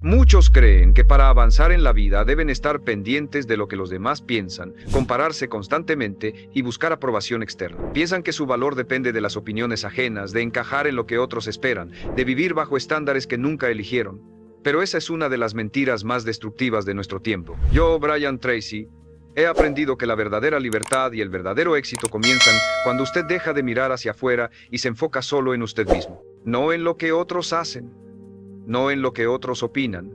Muchos creen que para avanzar en la vida deben estar pendientes de lo que los demás piensan, compararse constantemente y buscar aprobación externa. Piensan que su valor depende de las opiniones ajenas, de encajar en lo que otros esperan, de vivir bajo estándares que nunca eligieron. Pero esa es una de las mentiras más destructivas de nuestro tiempo. Yo, Brian Tracy, he aprendido que la verdadera libertad y el verdadero éxito comienzan cuando usted deja de mirar hacia afuera y se enfoca solo en usted mismo. No en lo que otros hacen, no en lo que otros opinan,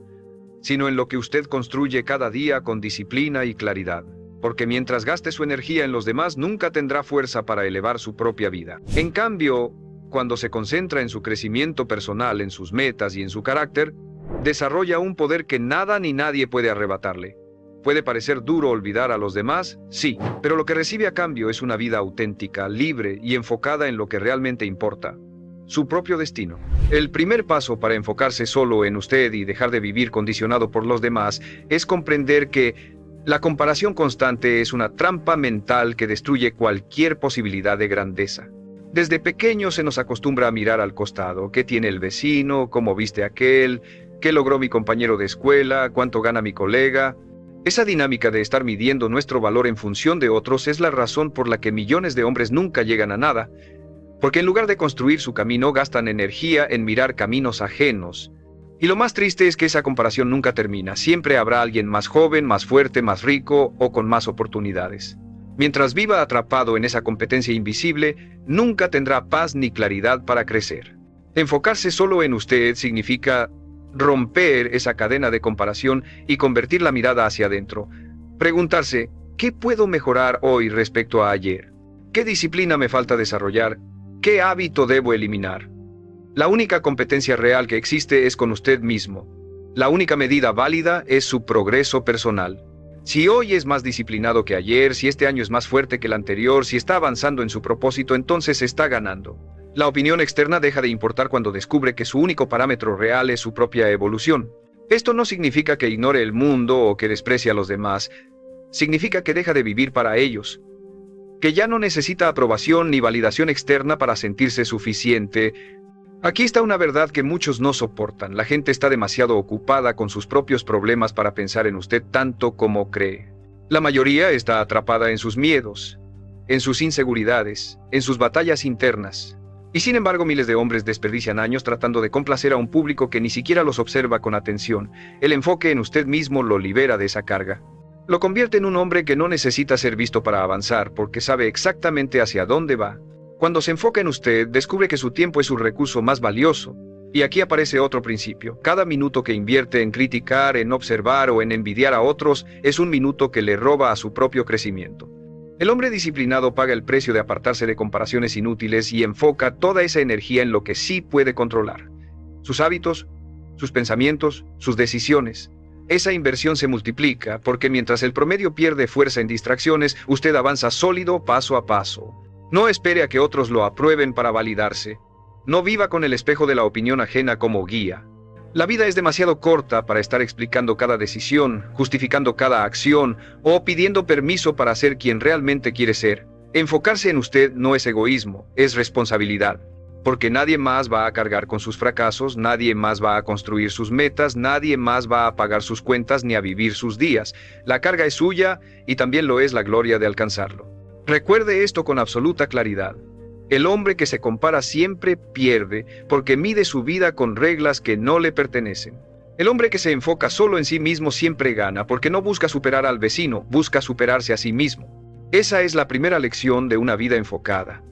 sino en lo que usted construye cada día con disciplina y claridad. Porque mientras gaste su energía en los demás, nunca tendrá fuerza para elevar su propia vida. En cambio, cuando se concentra en su crecimiento personal, en sus metas y en su carácter, desarrolla un poder que nada ni nadie puede arrebatarle. Puede parecer duro olvidar a los demás, sí, pero lo que recibe a cambio es una vida auténtica, libre y enfocada en lo que realmente importa: su propio destino. El primer paso para enfocarse solo en usted y dejar de vivir condicionado por los demás es comprender que la comparación constante es una trampa mental que destruye cualquier posibilidad de grandeza. Desde pequeño se nos acostumbra a mirar al costado: qué tiene el vecino, cómo viste aquel, qué logró mi compañero de escuela, cuánto gana mi colega. Esa dinámica de estar midiendo nuestro valor en función de otros es la razón por la que millones de hombres nunca llegan a nada. Porque en lugar de construir su camino, gastan energía en mirar caminos ajenos. Y lo más triste es que esa comparación nunca termina. Siempre habrá alguien más joven, más fuerte, más rico o con más oportunidades. Mientras viva atrapado en esa competencia invisible, nunca tendrá paz ni claridad para crecer. Enfocarse solo en usted significa romper esa cadena de comparación y convertir la mirada hacia adentro. Preguntarse: ¿qué puedo mejorar hoy respecto a ayer? ¿Qué disciplina me falta desarrollar? ¿Qué hábito debo eliminar? La única competencia real que existe es con usted mismo. La única medida válida es su progreso personal. Si hoy es más disciplinado que ayer, si este año es más fuerte que el anterior, si está avanzando en su propósito, entonces está ganando. La opinión externa deja de importar cuando descubre que su único parámetro real es su propia evolución. Esto no significa que ignore el mundo o que desprecie a los demás. Significa que deja de vivir para ellos, que ya no necesita aprobación ni validación externa para sentirse suficiente. Aquí está una verdad que muchos no soportan: la gente está demasiado ocupada con sus propios problemas para pensar en usted tanto como cree. La mayoría está atrapada en sus miedos, en sus inseguridades, en sus batallas internas. Y sin embargo, miles de hombres desperdician años tratando de complacer a un público que ni siquiera los observa con atención. El enfoque en usted mismo lo libera de esa carga. Lo convierte en un hombre que no necesita ser visto para avanzar, porque sabe exactamente hacia dónde va. Cuando se enfoca en usted, descubre que su tiempo es su recurso más valioso. Y aquí aparece otro principio: cada minuto que invierte en criticar, en observar o en envidiar a otros, es un minuto que le roba a su propio crecimiento. El hombre disciplinado paga el precio de apartarse de comparaciones inútiles y enfoca toda esa energía en lo que sí puede controlar: sus hábitos, sus pensamientos, sus decisiones. Esa inversión se multiplica, porque mientras el promedio pierde fuerza en distracciones, usted avanza sólido paso a paso. No espere a que otros lo aprueben para validarse. No viva con el espejo de la opinión ajena como guía. La vida es demasiado corta para estar explicando cada decisión, justificando cada acción o pidiendo permiso para ser quien realmente quiere ser. Enfocarse en usted no es egoísmo, es responsabilidad. Porque nadie más va a cargar con sus fracasos, nadie más va a construir sus metas, nadie más va a pagar sus cuentas ni a vivir sus días. La carga es suya y también lo es la gloria de alcanzarlo. Recuerde esto con absoluta claridad: el hombre que se compara siempre pierde, porque mide su vida con reglas que no le pertenecen. El hombre que se enfoca solo en sí mismo siempre gana, porque no busca superar al vecino, busca superarse a sí mismo. Esa es la primera lección de una vida enfocada.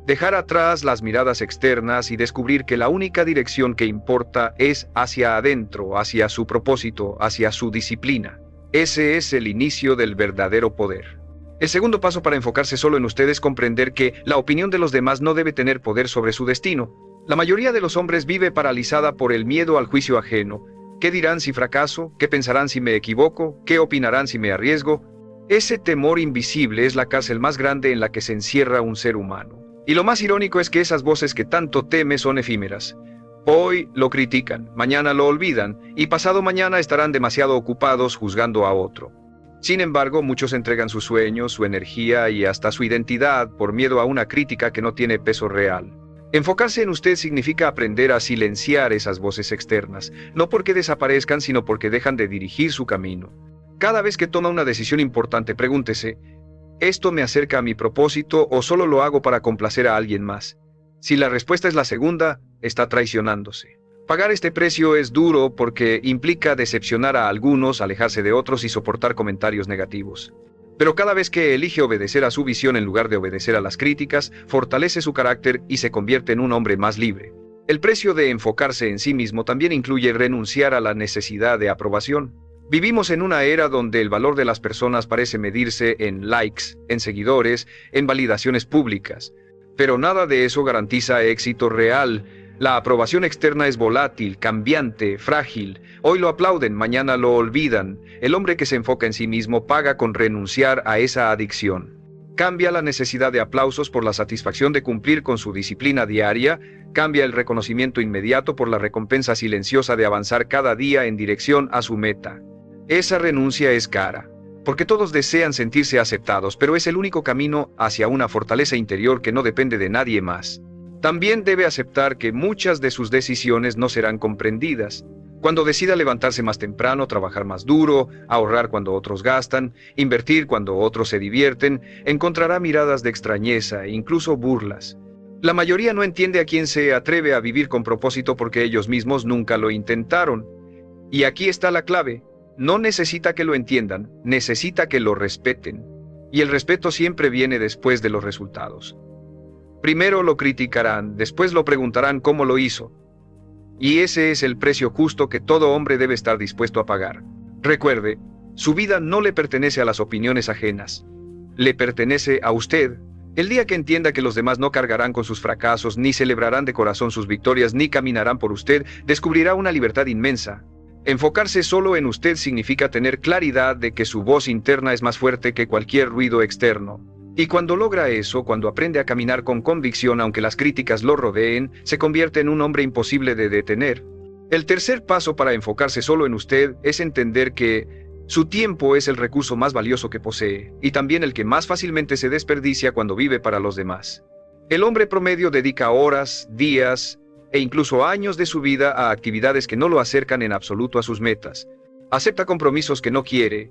Dejar atrás las miradas externas y descubrir que la única dirección que importa es hacia adentro, hacia su propósito, hacia su disciplina. Ese es el inicio del verdadero poder. El segundo paso para enfocarse solo en usted es comprender que la opinión de los demás no debe tener poder sobre su destino. La mayoría de los hombres vive paralizada por el miedo al juicio ajeno. ¿Qué dirán si fracaso? ¿Qué pensarán si me equivoco? ¿Qué opinarán si me arriesgo? Ese temor invisible es la cárcel más grande en la que se encierra un ser humano. Y lo más irónico es que esas voces que tanto teme son efímeras. Hoy lo critican, mañana lo olvidan, y pasado mañana estarán demasiado ocupados juzgando a otro. Sin embargo, muchos entregan sus sueños, su energía y hasta su identidad por miedo a una crítica que no tiene peso real. Enfocarse en usted significa aprender a silenciar esas voces externas, no porque desaparezcan, sino porque dejan de dirigir su camino. Cada vez que toma una decisión importante, pregúntese, ¿esto me acerca a mi propósito o solo lo hago para complacer a alguien más? Si la respuesta es la segunda, está traicionándose. Pagar este precio es duro porque implica decepcionar a algunos, alejarse de otros y soportar comentarios negativos. Pero cada vez que elige obedecer a su visión en lugar de obedecer a las críticas, fortalece su carácter y se convierte en un hombre más libre. El precio de enfocarse en sí mismo también incluye renunciar a la necesidad de aprobación. Vivimos en una era donde el valor de las personas parece medirse en likes, en seguidores, en validaciones públicas. Pero nada de eso garantiza éxito real. La aprobación externa es volátil, cambiante, frágil. Hoy lo aplauden, mañana lo olvidan. El hombre que se enfoca en sí mismo paga con renunciar a esa adicción. Cambia la necesidad de aplausos por la satisfacción de cumplir con su disciplina diaria. Cambia el reconocimiento inmediato por la recompensa silenciosa de avanzar cada día en dirección a su meta. Esa renuncia es cara, porque todos desean sentirse aceptados, pero es el único camino hacia una fortaleza interior que no depende de nadie más. También debe aceptar que muchas de sus decisiones no serán comprendidas. Cuando decida levantarse más temprano, trabajar más duro, ahorrar cuando otros gastan, invertir cuando otros se divierten, encontrará miradas de extrañeza e incluso burlas. La mayoría no entiende a quién se atreve a vivir con propósito porque ellos mismos nunca lo intentaron. Y aquí está la clave. No necesita que lo entiendan, necesita que lo respeten. Y el respeto siempre viene después de los resultados. Primero lo criticarán, después lo preguntarán cómo lo hizo. Y ese es el precio justo que todo hombre debe estar dispuesto a pagar. Recuerde, su vida no le pertenece a las opiniones ajenas. Le pertenece a usted. El día que entienda que los demás no cargarán con sus fracasos, ni celebrarán de corazón sus victorias, ni caminarán por usted, descubrirá una libertad inmensa. Enfocarse solo en usted significa tener claridad de que su voz interna es más fuerte que cualquier ruido externo. Y cuando logra eso, cuando aprende a caminar con convicción aunque las críticas lo rodeen, se convierte en un hombre imposible de detener. El tercer paso para enfocarse solo en usted es entender que su tiempo es el recurso más valioso que posee, y también el que más fácilmente se desperdicia cuando vive para los demás. El hombre promedio dedica horas, días e incluso años de su vida a actividades que no lo acercan en absoluto a sus metas. Acepta compromisos que no quiere.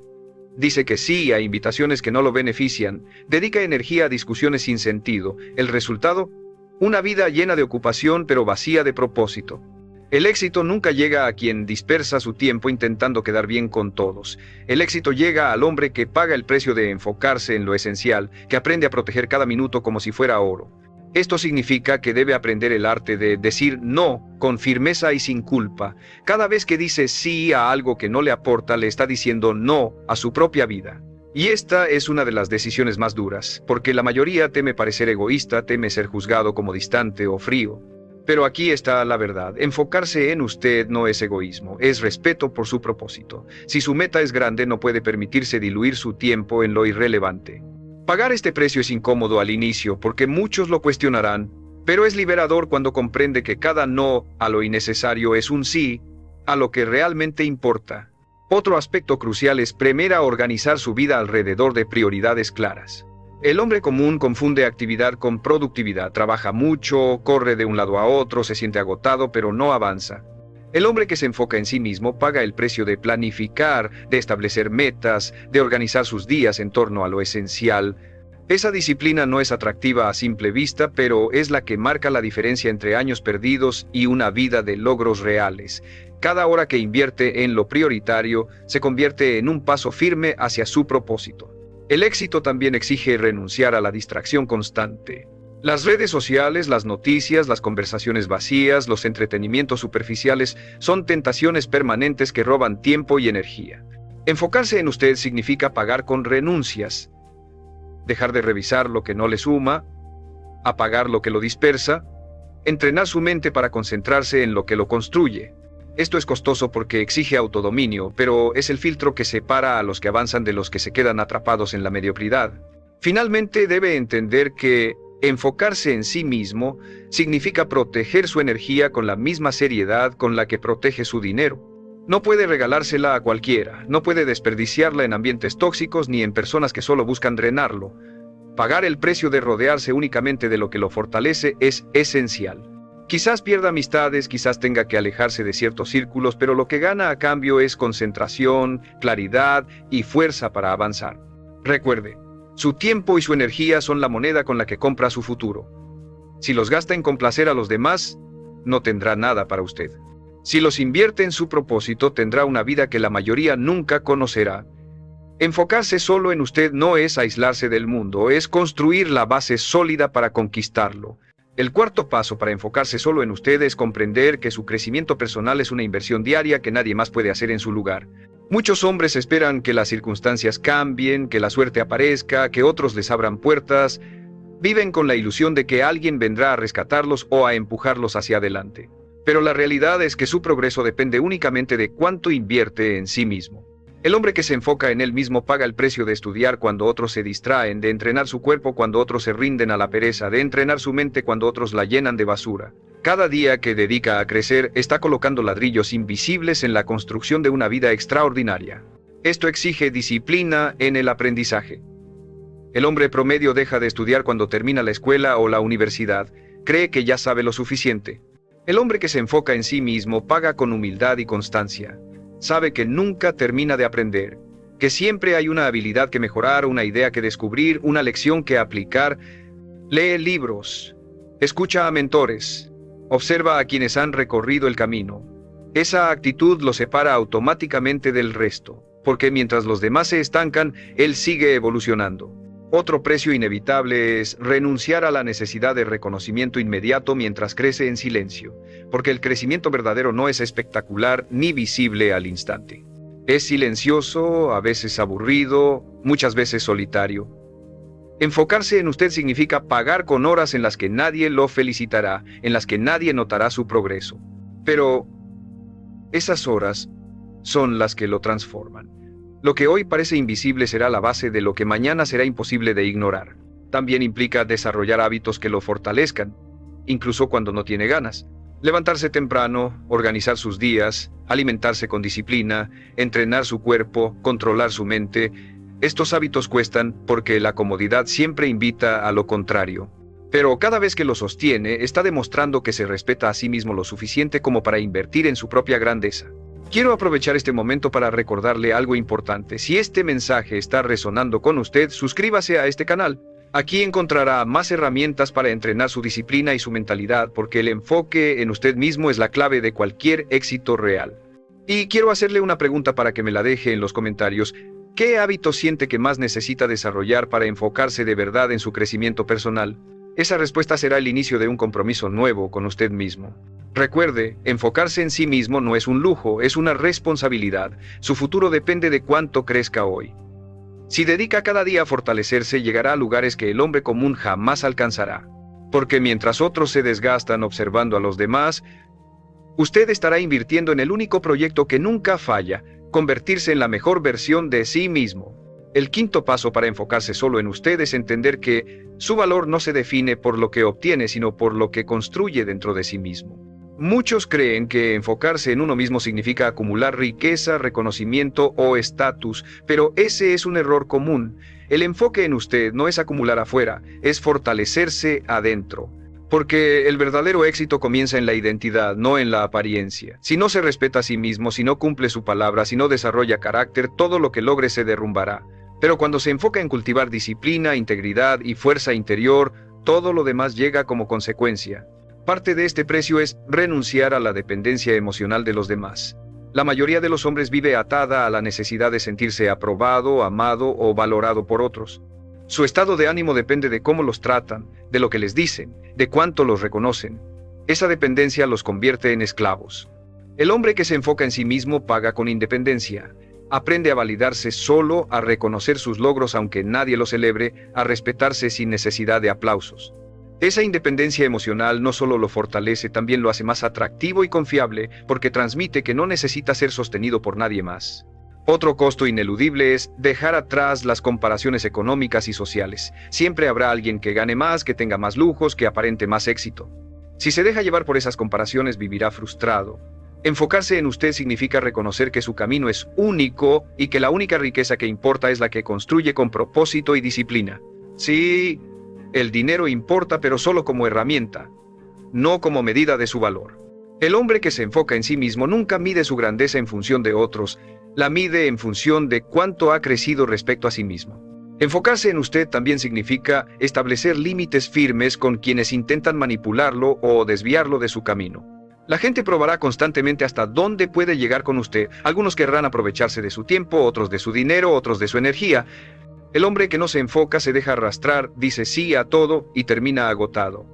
Dice que sí a invitaciones que no lo benefician, dedica energía a discusiones sin sentido. El resultado, una vida llena de ocupación pero vacía de propósito. El éxito nunca llega a quien dispersa su tiempo intentando quedar bien con todos. El éxito llega al hombre que paga el precio de enfocarse en lo esencial, que aprende a proteger cada minuto como si fuera oro. Esto significa que debe aprender el arte de decir no con firmeza y sin culpa. Cada vez que dice sí a algo que no le aporta, le está diciendo no a su propia vida. Y esta es una de las decisiones más duras, porque la mayoría teme parecer egoísta, teme ser juzgado como distante o frío. Pero aquí está la verdad. Enfocarse en usted no es egoísmo, es respeto por su propósito. Si su meta es grande, no puede permitirse diluir su tiempo en lo irrelevante. Pagar este precio es incómodo al inicio porque muchos lo cuestionarán, pero es liberador cuando comprende que cada no a lo innecesario es un sí a lo que realmente importa. Otro aspecto crucial es aprender a organizar su vida alrededor de prioridades claras. El hombre común confunde actividad con productividad, trabaja mucho, corre de un lado a otro, se siente agotado, pero no avanza. El hombre que se enfoca en sí mismo paga el precio de planificar, de establecer metas, de organizar sus días en torno a lo esencial. Esa disciplina no es atractiva a simple vista, pero es la que marca la diferencia entre años perdidos y una vida de logros reales. Cada hora que invierte en lo prioritario se convierte en un paso firme hacia su propósito. El éxito también exige renunciar a la distracción constante. Las redes sociales, las noticias, las conversaciones vacías, los entretenimientos superficiales son tentaciones permanentes que roban tiempo y energía. Enfocarse en usted significa pagar con renuncias. Dejar de revisar lo que no le suma, apagar lo que lo dispersa, entrenar su mente para concentrarse en lo que lo construye. Esto es costoso porque exige autodominio, pero es el filtro que separa a los que avanzan de los que se quedan atrapados en la mediocridad. Finalmente, debe entender que enfocarse en sí mismo significa proteger su energía con la misma seriedad con la que protege su dinero. No puede regalársela a cualquiera, no puede desperdiciarla en ambientes tóxicos ni en personas que solo buscan drenarlo. Pagar el precio de rodearse únicamente de lo que lo fortalece es esencial. Quizás pierda amistades, quizás tenga que alejarse de ciertos círculos, pero lo que gana a cambio es concentración, claridad y fuerza para avanzar. Recuerde, su tiempo y su energía son la moneda con la que compra su futuro. Si los gasta en complacer a los demás, no tendrá nada para usted. Si los invierte en su propósito, tendrá una vida que la mayoría nunca conocerá. Enfocarse solo en usted no es aislarse del mundo, es construir la base sólida para conquistarlo. El cuarto paso para enfocarse solo en usted es comprender que su crecimiento personal es una inversión diaria que nadie más puede hacer en su lugar. Muchos hombres esperan que las circunstancias cambien, que la suerte aparezca, que otros les abran puertas. Viven con la ilusión de que alguien vendrá a rescatarlos o a empujarlos hacia adelante. Pero la realidad es que su progreso depende únicamente de cuánto invierte en sí mismo. El hombre que se enfoca en él mismo paga el precio de estudiar cuando otros se distraen, de entrenar su cuerpo cuando otros se rinden a la pereza, de entrenar su mente cuando otros la llenan de basura. Cada día que dedica a crecer está colocando ladrillos invisibles en la construcción de una vida extraordinaria. Esto exige disciplina en el aprendizaje. El hombre promedio deja de estudiar cuando termina la escuela o la universidad. Cree que ya sabe lo suficiente. El hombre que se enfoca en sí mismo paga con humildad y constancia. Sabe que nunca termina de aprender, que siempre hay una habilidad que mejorar, una idea que descubrir, una lección que aplicar. Lee libros, escucha a mentores, observa a quienes han recorrido el camino. Esa actitud lo separa automáticamente del resto, porque mientras los demás se estancan, él sigue evolucionando. Otro precio inevitable es renunciar a la necesidad de reconocimiento inmediato mientras crece en silencio, porque el crecimiento verdadero no es espectacular ni visible al instante. Es silencioso, a veces aburrido, muchas veces solitario. Enfocarse en usted significa pagar con horas en las que nadie lo felicitará, en las que nadie notará su progreso. Pero esas horas son las que lo transforman. Lo que hoy parece invisible será la base de lo que mañana será imposible de ignorar. También implica desarrollar hábitos que lo fortalezcan, incluso cuando no tiene ganas. Levantarse temprano, organizar sus días, alimentarse con disciplina, entrenar su cuerpo, controlar su mente. Estos hábitos cuestan porque la comodidad siempre invita a lo contrario. Pero cada vez que lo sostiene, está demostrando que se respeta a sí mismo lo suficiente como para invertir en su propia grandeza. Quiero aprovechar este momento para recordarle algo importante. Si este mensaje está resonando con usted, suscríbase a este canal. Aquí encontrará más herramientas para entrenar su disciplina y su mentalidad, porque el enfoque en usted mismo es la clave de cualquier éxito real. Y quiero hacerle una pregunta para que me la deje en los comentarios. ¿Qué hábito siente que más necesita desarrollar para enfocarse de verdad en su crecimiento personal? Esa respuesta será el inicio de un compromiso nuevo con usted mismo. Recuerde, enfocarse en sí mismo no es un lujo, es una responsabilidad. Su futuro depende de cuánto crezca hoy. Si dedica cada día a fortalecerse, llegará a lugares que el hombre común jamás alcanzará. Porque mientras otros se desgastan observando a los demás, usted estará invirtiendo en el único proyecto que nunca falla, convertirse en la mejor versión de sí mismo. El quinto paso para enfocarse solo en usted es entender que su valor no se define por lo que obtiene, sino por lo que construye dentro de sí mismo. Muchos creen que enfocarse en uno mismo significa acumular riqueza, reconocimiento o estatus, pero ese es un error común. El enfoque en usted no es acumular afuera, es fortalecerse adentro. Porque el verdadero éxito comienza en la identidad, no en la apariencia. Si no se respeta a sí mismo, si no cumple su palabra, si no desarrolla carácter, todo lo que logre se derrumbará. Pero cuando se enfoca en cultivar disciplina, integridad y fuerza interior, todo lo demás llega como consecuencia. Parte de este precio es renunciar a la dependencia emocional de los demás. La mayoría de los hombres vive atada a la necesidad de sentirse aprobado, amado o valorado por otros. Su estado de ánimo depende de cómo los tratan, de lo que les dicen, de cuánto los reconocen. Esa dependencia los convierte en esclavos. El hombre que se enfoca en sí mismo paga con independencia. Aprende a validarse solo, a reconocer sus logros aunque nadie los celebre, a respetarse sin necesidad de aplausos. Esa independencia emocional no solo lo fortalece, también lo hace más atractivo y confiable, porque transmite que no necesita ser sostenido por nadie más. Otro costo ineludible es dejar atrás las comparaciones económicas y sociales. Siempre habrá alguien que gane más, que tenga más lujos, que aparente más éxito. Si se deja llevar por esas comparaciones, vivirá frustrado. Enfocarse en usted significa reconocer que su camino es único y que la única riqueza que importa es la que construye con propósito y disciplina. Sí, el dinero importa, pero solo como herramienta, no como medida de su valor. El hombre que se enfoca en sí mismo nunca mide su grandeza en función de otros, la mide en función de cuánto ha crecido respecto a sí mismo. Enfocarse en usted también significa establecer límites firmes con quienes intentan manipularlo o desviarlo de su camino. La gente probará constantemente hasta dónde puede llegar con usted. Algunos querrán aprovecharse de su tiempo, otros de su dinero, otros de su energía. El hombre que no se enfoca se deja arrastrar, dice sí a todo y termina agotado.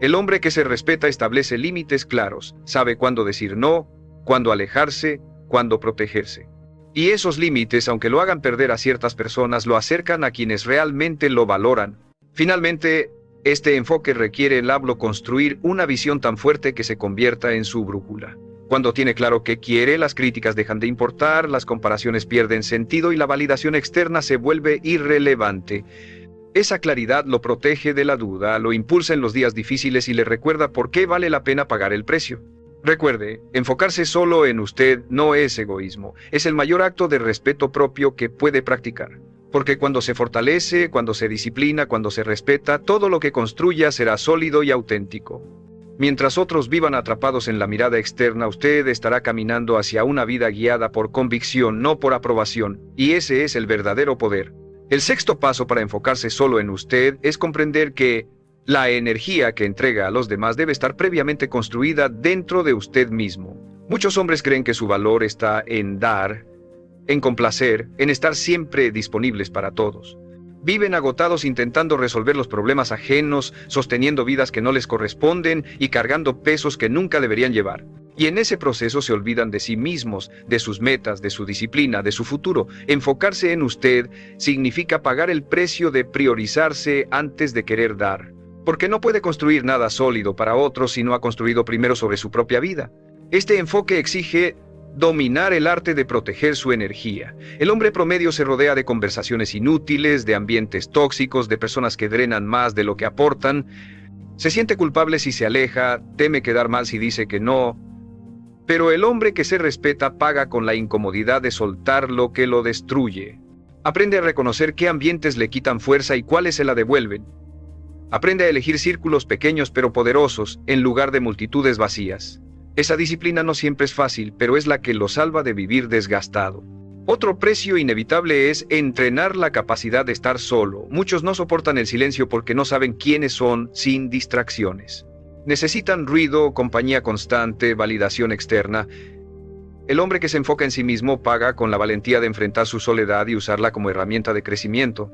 El hombre que se respeta establece límites claros, sabe cuándo decir no, cuándo alejarse, cuándo protegerse. Y esos límites, aunque lo hagan perder a ciertas personas, lo acercan a quienes realmente lo valoran. Finalmente, este enfoque requiere el hablo construir una visión tan fuerte que se convierta en su brújula. Cuando tiene claro qué quiere, las críticas dejan de importar, las comparaciones pierden sentido y la validación externa se vuelve irrelevante. Esa claridad lo protege de la duda, lo impulsa en los días difíciles y le recuerda por qué vale la pena pagar el precio. Recuerde, enfocarse solo en usted no es egoísmo, es el mayor acto de respeto propio que puede practicar. Porque cuando se fortalece, cuando se disciplina, cuando se respeta, todo lo que construya será sólido y auténtico. Mientras otros vivan atrapados en la mirada externa, usted estará caminando hacia una vida guiada por convicción, no por aprobación, y ese es el verdadero poder. El sexto paso para enfocarse solo en usted es comprender que la energía que entrega a los demás debe estar previamente construida dentro de usted mismo. Muchos hombres creen que su valor está en dar, en complacer, en estar siempre disponibles para todos. Viven agotados intentando resolver los problemas ajenos, sosteniendo vidas que no les corresponden y cargando pesos que nunca deberían llevar. Y en ese proceso se olvidan de sí mismos, de sus metas, de su disciplina, de su futuro. Enfocarse en usted significa pagar el precio de priorizarse antes de querer dar. Porque no puede construir nada sólido para otros si no ha construido primero sobre su propia vida. Este enfoque exige dominar el arte de proteger su energía. El hombre promedio se rodea de conversaciones inútiles, de ambientes tóxicos, de personas que drenan más de lo que aportan. Se siente culpable si se aleja, teme quedar mal si dice que no. Pero el hombre que se respeta paga con la incomodidad de soltar lo que lo destruye. Aprende a reconocer qué ambientes le quitan fuerza y cuáles se la devuelven. Aprende a elegir círculos pequeños pero poderosos en lugar de multitudes vacías. Esa disciplina no siempre es fácil, pero es la que lo salva de vivir desgastado. Otro precio inevitable es entrenar la capacidad de estar solo. Muchos no soportan el silencio porque no saben quiénes son sin distracciones. Necesitan ruido, compañía constante, validación externa. El hombre que se enfoca en sí mismo paga con la valentía de enfrentar su soledad y usarla como herramienta de crecimiento.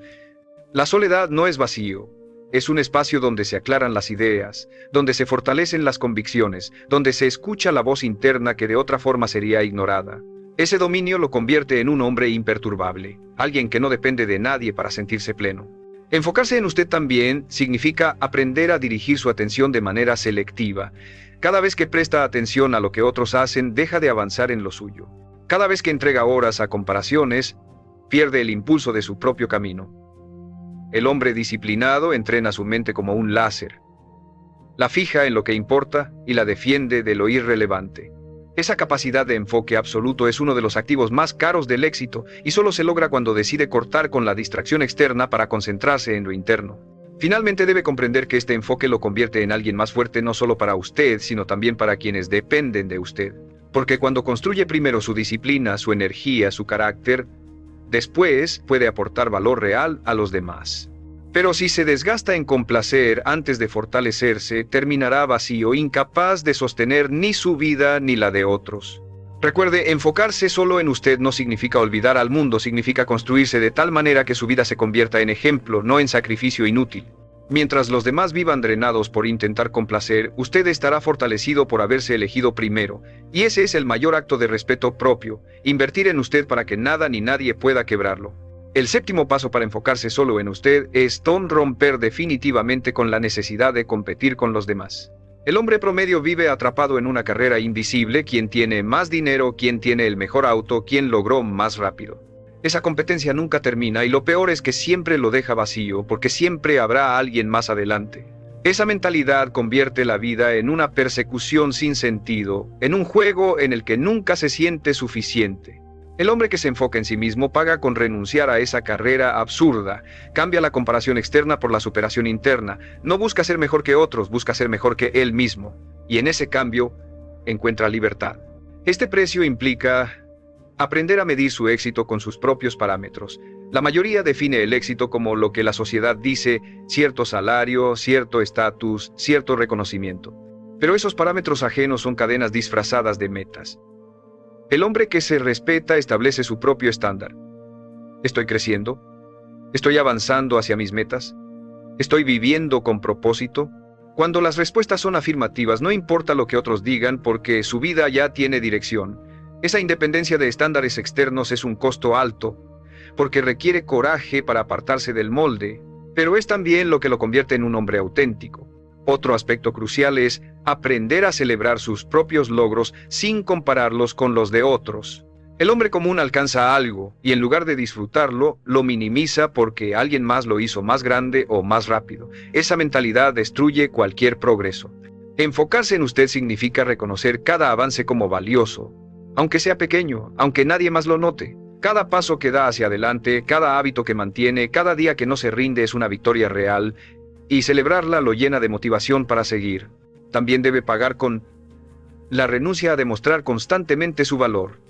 La soledad no es vacío. Es un espacio donde se aclaran las ideas, donde se fortalecen las convicciones, donde se escucha la voz interna que de otra forma sería ignorada. Ese dominio lo convierte en un hombre imperturbable, alguien que no depende de nadie para sentirse pleno. Enfocarse en usted también significa aprender a dirigir su atención de manera selectiva. Cada vez que presta atención a lo que otros hacen, deja de avanzar en lo suyo. Cada vez que entrega horas a comparaciones, pierde el impulso de su propio camino. El hombre disciplinado entrena su mente como un láser. La fija en lo que importa y la defiende de lo irrelevante. Esa capacidad de enfoque absoluto es uno de los activos más caros del éxito y solo se logra cuando decide cortar con la distracción externa para concentrarse en lo interno. Finalmente debe comprender que este enfoque lo convierte en alguien más fuerte no solo para usted, sino también para quienes dependen de usted. Porque cuando construye primero su disciplina, su energía, su carácter, después puede aportar valor real a los demás. Pero si se desgasta en complacer antes de fortalecerse, terminará vacío, incapaz de sostener ni su vida ni la de otros. Recuerde, enfocarse solo en usted no significa olvidar al mundo, significa construirse de tal manera que su vida se convierta en ejemplo, no en sacrificio inútil. Mientras los demás vivan drenados por intentar complacer, usted estará fortalecido por haberse elegido primero, y ese es el mayor acto de respeto propio, invertir en usted para que nada ni nadie pueda quebrarlo. El séptimo paso para enfocarse solo en usted es romper definitivamente con la necesidad de competir con los demás. El hombre promedio vive atrapado en una carrera invisible, quien tiene más dinero, quien tiene el mejor auto, quien logró más rápido. Esa competencia nunca termina y lo peor es que siempre lo deja vacío, porque siempre habrá alguien más adelante. Esa mentalidad convierte la vida en una persecución sin sentido, en un juego en el que nunca se siente suficiente. El hombre que se enfoca en sí mismo paga con renunciar a esa carrera absurda, cambia la comparación externa por la superación interna, no busca ser mejor que otros, busca ser mejor que él mismo, y en ese cambio encuentra libertad. Este precio implica aprender a medir su éxito con sus propios parámetros. La mayoría define el éxito como lo que la sociedad dice, cierto salario, cierto estatus, cierto reconocimiento. Pero esos parámetros ajenos son cadenas disfrazadas de metas. El hombre que se respeta establece su propio estándar. ¿Estoy creciendo? ¿Estoy avanzando hacia mis metas? ¿Estoy viviendo con propósito? Cuando las respuestas son afirmativas, no importa lo que otros digan porque su vida ya tiene dirección. Esa independencia de estándares externos es un costo alto, porque requiere coraje para apartarse del molde, pero es también lo que lo convierte en un hombre auténtico. Otro aspecto crucial es aprender a celebrar sus propios logros sin compararlos con los de otros. El hombre común alcanza algo y en lugar de disfrutarlo, lo minimiza porque alguien más lo hizo más grande o más rápido. Esa mentalidad destruye cualquier progreso. Enfocarse en usted significa reconocer cada avance como valioso, aunque sea pequeño, aunque nadie más lo note. Cada paso que da hacia adelante, cada hábito que mantiene, cada día que no se rinde es una victoria real, y celebrarla lo llena de motivación para seguir. También debe pagar con la renuncia a demostrar constantemente su valor.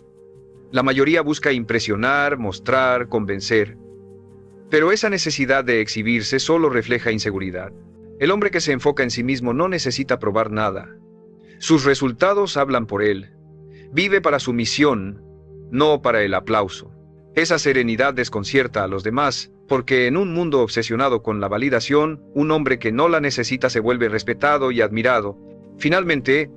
La mayoría busca impresionar, mostrar, convencer. Pero esa necesidad de exhibirse solo refleja inseguridad. El hombre que se enfoca en sí mismo no necesita probar nada. Sus resultados hablan por él. Vive para su misión, no para el aplauso. Esa serenidad desconcierta a los demás, porque en un mundo obsesionado con la validación, un hombre que no la necesita se vuelve respetado y admirado. Finalmente,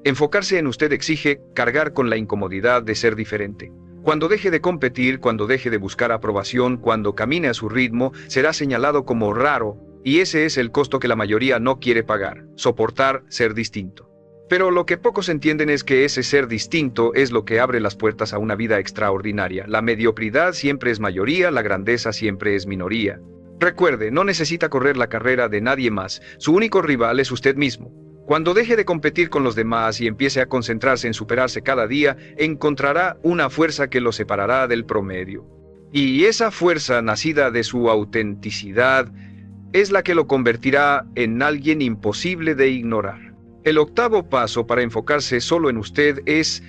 enfocarse en usted exige cargar con la incomodidad de ser diferente. Cuando deje de competir, cuando deje de buscar aprobación, cuando camine a su ritmo, será señalado como raro, y ese es el costo que la mayoría no quiere pagar, soportar ser distinto. Pero lo que pocos entienden es que ese ser distinto es lo que abre las puertas a una vida extraordinaria. La mediocridad siempre es mayoría, la grandeza siempre es minoría. Recuerde, no necesita correr la carrera de nadie más, su único rival es usted mismo. Cuando deje de competir con los demás y empiece a concentrarse en superarse cada día, encontrará una fuerza que lo separará del promedio. Y esa fuerza nacida de su autenticidad es la que lo convertirá en alguien imposible de ignorar. El octavo paso para enfocarse solo en usted es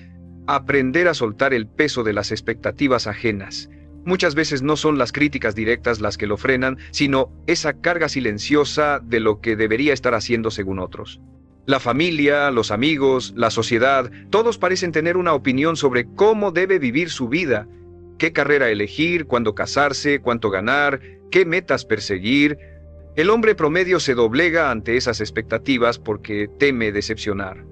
aprender a soltar el peso de las expectativas ajenas. Muchas veces no son las críticas directas las que lo frenan, sino esa carga silenciosa de lo que debería estar haciendo según otros. La familia, los amigos, la sociedad, todos parecen tener una opinión sobre cómo debe vivir su vida, qué carrera elegir, cuándo casarse, cuánto ganar, qué metas perseguir. El hombre promedio se doblega ante esas expectativas porque teme decepcionar.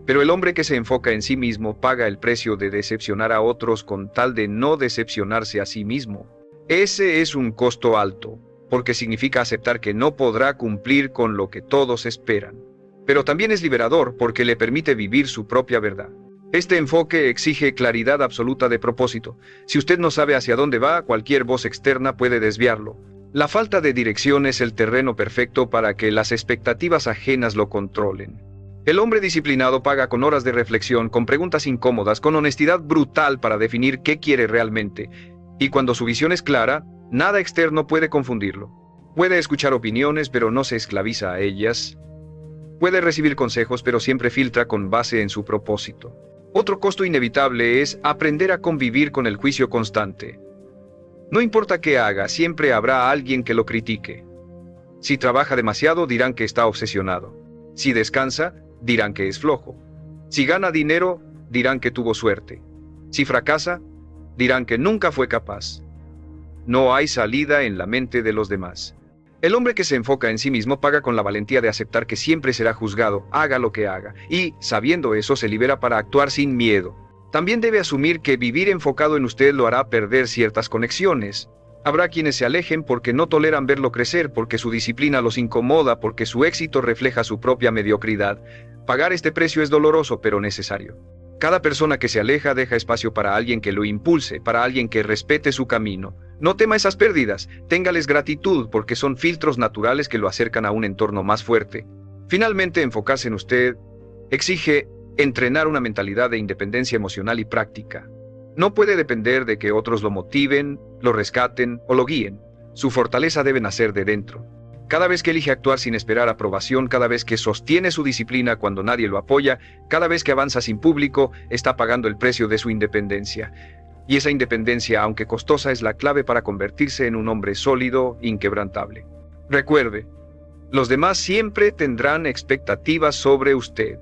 Pero el hombre que se enfoca en sí mismo paga el precio de decepcionar a otros con tal de no decepcionarse a sí mismo. Ese es un costo alto, porque significa aceptar que no podrá cumplir con lo que todos esperan. Pero también es liberador porque le permite vivir su propia verdad. Este enfoque exige claridad absoluta de propósito. Si usted no sabe hacia dónde va, cualquier voz externa puede desviarlo. La falta de dirección es el terreno perfecto para que las expectativas ajenas lo controlen. El hombre disciplinado paga con horas de reflexión, con preguntas incómodas, con honestidad brutal para definir qué quiere realmente. Y cuando su visión es clara, nada externo puede confundirlo. Puede escuchar opiniones, pero no se esclaviza a ellas. Puede recibir consejos, pero siempre filtra con base en su propósito. Otro costo inevitable es aprender a convivir con el juicio constante. No importa qué haga, siempre habrá alguien que lo critique. Si trabaja demasiado, dirán que está obsesionado. Si descansa, dirán que es flojo. Si gana dinero, dirán que tuvo suerte. Si fracasa, dirán que nunca fue capaz. No hay salida en la mente de los demás. El hombre que se enfoca en sí mismo paga con la valentía de aceptar que siempre será juzgado, haga lo que haga, y, sabiendo eso, se libera para actuar sin miedo. También debe asumir que vivir enfocado en usted lo hará perder ciertas conexiones. Habrá quienes se alejen porque no toleran verlo crecer, porque su disciplina los incomoda, porque su éxito refleja su propia mediocridad. Pagar este precio es doloroso, pero necesario. Cada persona que se aleja deja espacio para alguien que lo impulse, para alguien que respete su camino. No tema esas pérdidas, téngales gratitud porque son filtros naturales que lo acercan a un entorno más fuerte. Finalmente, enfocarse en usted exige entrenar una mentalidad de independencia emocional y práctica. No puede depender de que otros lo motiven, lo rescaten o lo guíen. Su fortaleza debe nacer de dentro. Cada vez que elige actuar sin esperar aprobación, cada vez que sostiene su disciplina cuando nadie lo apoya, cada vez que avanza sin público, está pagando el precio de su independencia. Y esa independencia, aunque costosa, es la clave para convertirse en un hombre sólido, inquebrantable. Recuerde, los demás siempre tendrán expectativas sobre usted,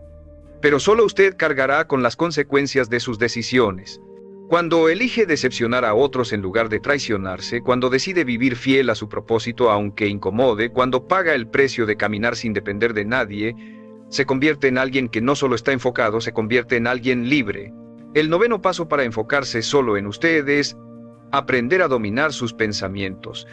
pero solo usted cargará con las consecuencias de sus decisiones. Cuando elige decepcionar a otros en lugar de traicionarse, cuando decide vivir fiel a su propósito aunque incomode, cuando paga el precio de caminar sin depender de nadie, se convierte en alguien que no solo está enfocado, se convierte en alguien libre. El noveno paso para enfocarse solo en usted es aprender a dominar sus pensamientos,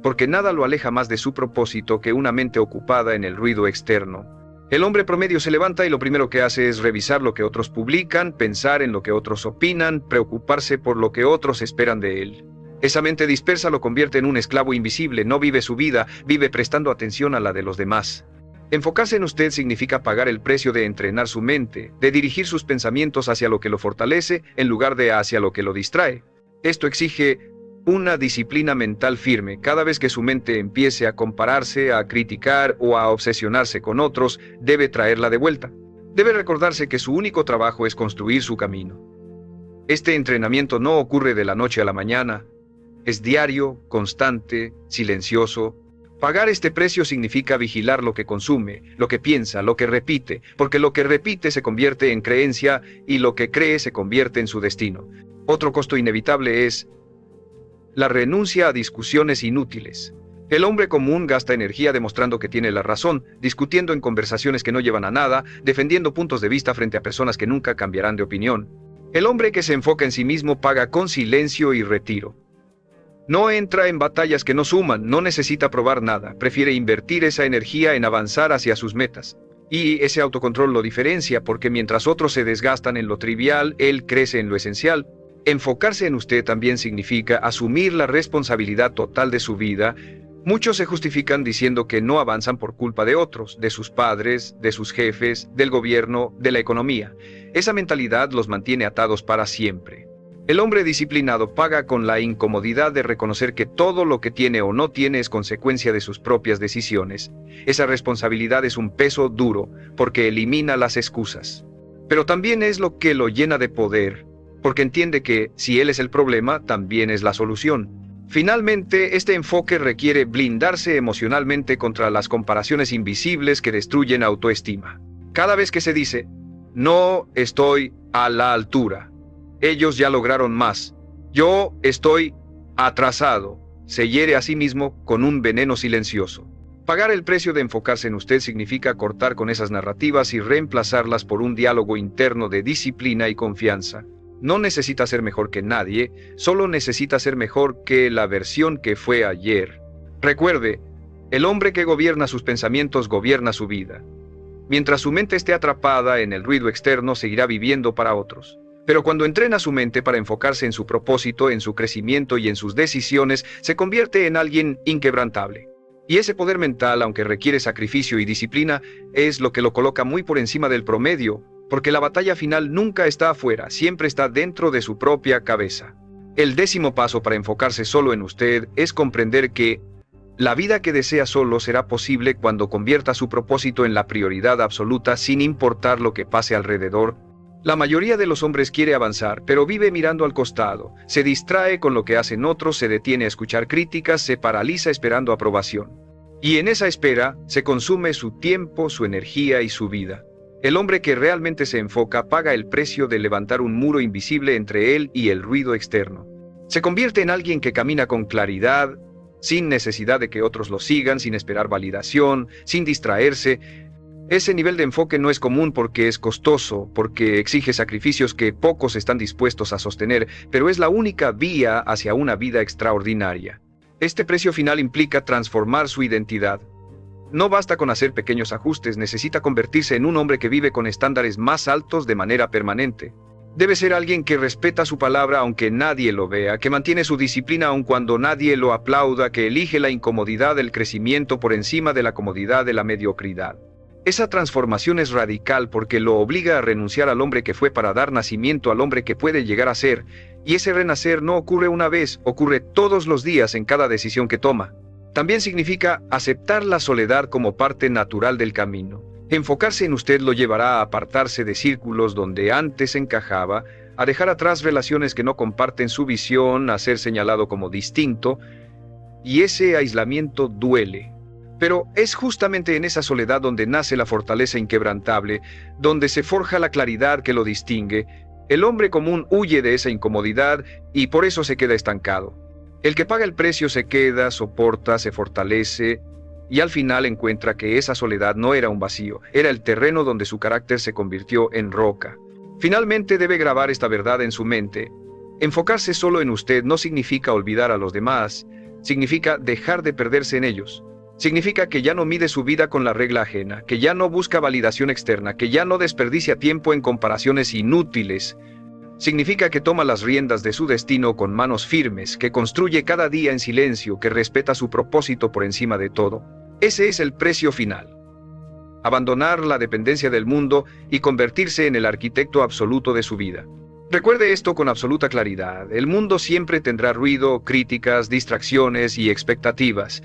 porque nada lo aleja más de su propósito que una mente ocupada en el ruido externo. El hombre promedio se levanta y lo primero que hace es revisar lo que otros publican, pensar en lo que otros opinan, preocuparse por lo que otros esperan de él. Esa mente dispersa lo convierte en un esclavo invisible, no vive su vida, vive prestando atención a la de los demás. Enfocarse en usted significa pagar el precio de entrenar su mente, de dirigir sus pensamientos hacia lo que lo fortalece en lugar de hacia lo que lo distrae. Esto exige una disciplina mental firme. Cada vez que su mente empiece a compararse, a criticar o a obsesionarse con otros, debe traerla de vuelta. Debe recordarse que su único trabajo es construir su camino. Este entrenamiento no ocurre de la noche a la mañana. Es diario, constante, silencioso. Pagar este precio significa vigilar lo que consume, lo que piensa, lo que repite, porque lo que repite se convierte en creencia y lo que cree se convierte en su destino. Otro costo inevitable es la renuncia a discusiones inútiles. El hombre común gasta energía demostrando que tiene la razón, discutiendo en conversaciones que no llevan a nada, defendiendo puntos de vista frente a personas que nunca cambiarán de opinión. El hombre que se enfoca en sí mismo paga con silencio y retiro. No entra en batallas que no suman, no necesita probar nada, prefiere invertir esa energía en avanzar hacia sus metas. Y ese autocontrol lo diferencia porque mientras otros se desgastan en lo trivial, él crece en lo esencial. Enfocarse en usted también significa asumir la responsabilidad total de su vida. Muchos se justifican diciendo que no avanzan por culpa de otros, de sus padres, de sus jefes, del gobierno, de la economía. Esa mentalidad los mantiene atados para siempre. El hombre disciplinado paga con la incomodidad de reconocer que todo lo que tiene o no tiene es consecuencia de sus propias decisiones. Esa responsabilidad es un peso duro, porque elimina las excusas. Pero también es lo que lo llena de poder, porque entiende que, si él es el problema, también es la solución. Finalmente, este enfoque requiere blindarse emocionalmente contra las comparaciones invisibles que destruyen autoestima. Cada vez que se dice, no estoy a la altura, ellos ya lograron más, yo estoy atrasado, se hiere a sí mismo con un veneno silencioso. Pagar el precio de enfocarse en usted significa cortar con esas narrativas y reemplazarlas por un diálogo interno de disciplina y confianza. No necesita ser mejor que nadie, solo necesita ser mejor que la versión que fue ayer. Recuerde, el hombre que gobierna sus pensamientos gobierna su vida. Mientras su mente esté atrapada en el ruido externo, seguirá viviendo para otros. Pero cuando entrena su mente para enfocarse en su propósito, en su crecimiento y en sus decisiones, se convierte en alguien inquebrantable. Y ese poder mental, aunque requiere sacrificio y disciplina, es lo que lo coloca muy por encima del promedio, porque la batalla final nunca está afuera, siempre está dentro de su propia cabeza. El 10º paso para enfocarse solo en usted es comprender que la vida que desea solo será posible cuando convierta su propósito en la prioridad absoluta sin importar lo que pase alrededor. La mayoría de los hombres quiere avanzar, pero vive mirando al costado, se distrae con lo que hacen otros, se detiene a escuchar críticas, se paraliza esperando aprobación. Y en esa espera se consume su tiempo, su energía y su vida. El hombre que realmente se enfoca paga el precio de levantar un muro invisible entre él y el ruido externo. Se convierte en alguien que camina con claridad, sin necesidad de que otros lo sigan, sin esperar validación, sin distraerse. Ese nivel de enfoque no es común porque es costoso, porque exige sacrificios que pocos están dispuestos a sostener, pero es la única vía hacia una vida extraordinaria. Este precio final implica transformar su identidad. No basta con hacer pequeños ajustes, necesita convertirse en un hombre que vive con estándares más altos de manera permanente. Debe ser alguien que respeta su palabra aunque nadie lo vea, que mantiene su disciplina aun cuando nadie lo aplauda, que elige la incomodidad del crecimiento por encima de la comodidad de la mediocridad. Esa transformación es radical porque lo obliga a renunciar al hombre que fue para dar nacimiento al hombre que puede llegar a ser, y ese renacer no ocurre una vez, ocurre todos los días en cada decisión que toma. También significa aceptar la soledad como parte natural del camino. Enfocarse en usted lo llevará a apartarse de círculos donde antes encajaba, a dejar atrás relaciones que no comparten su visión, a ser señalado como distinto, y ese aislamiento duele. Pero es justamente en esa soledad donde nace la fortaleza inquebrantable, donde se forja la claridad que lo distingue. El hombre común huye de esa incomodidad y por eso se queda estancado. El que paga el precio se queda, soporta, se fortalece y al final encuentra que esa soledad no era un vacío, era el terreno donde su carácter se convirtió en roca. Finalmente debe grabar esta verdad en su mente. Enfocarse solo en usted no significa olvidar a los demás, significa dejar de perderse en ellos. Significa que ya no mide su vida con la regla ajena, que ya no busca validación externa, que ya no desperdicia tiempo en comparaciones inútiles. Significa que toma las riendas de su destino con manos firmes, que construye cada día en silencio, que respeta su propósito por encima de todo. Ese es el precio final. Abandonar la dependencia del mundo y convertirse en el arquitecto absoluto de su vida. Recuerde esto con absoluta claridad. El mundo siempre tendrá ruido, críticas, distracciones y expectativas.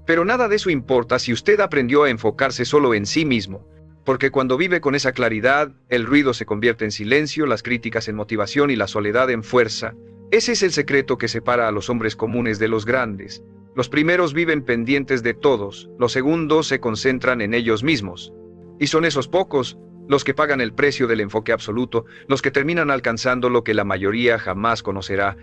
Pero nada de eso importa si usted aprendió a enfocarse solo en sí mismo, porque cuando vive con esa claridad, el ruido se convierte en silencio, las críticas en motivación y la soledad en fuerza. Ese es el secreto que separa a los hombres comunes de los grandes. Los primeros viven pendientes de todos, los segundos se concentran en ellos mismos. Y son esos pocos, los que pagan el precio del enfoque absoluto, los que terminan alcanzando lo que la mayoría jamás conocerá,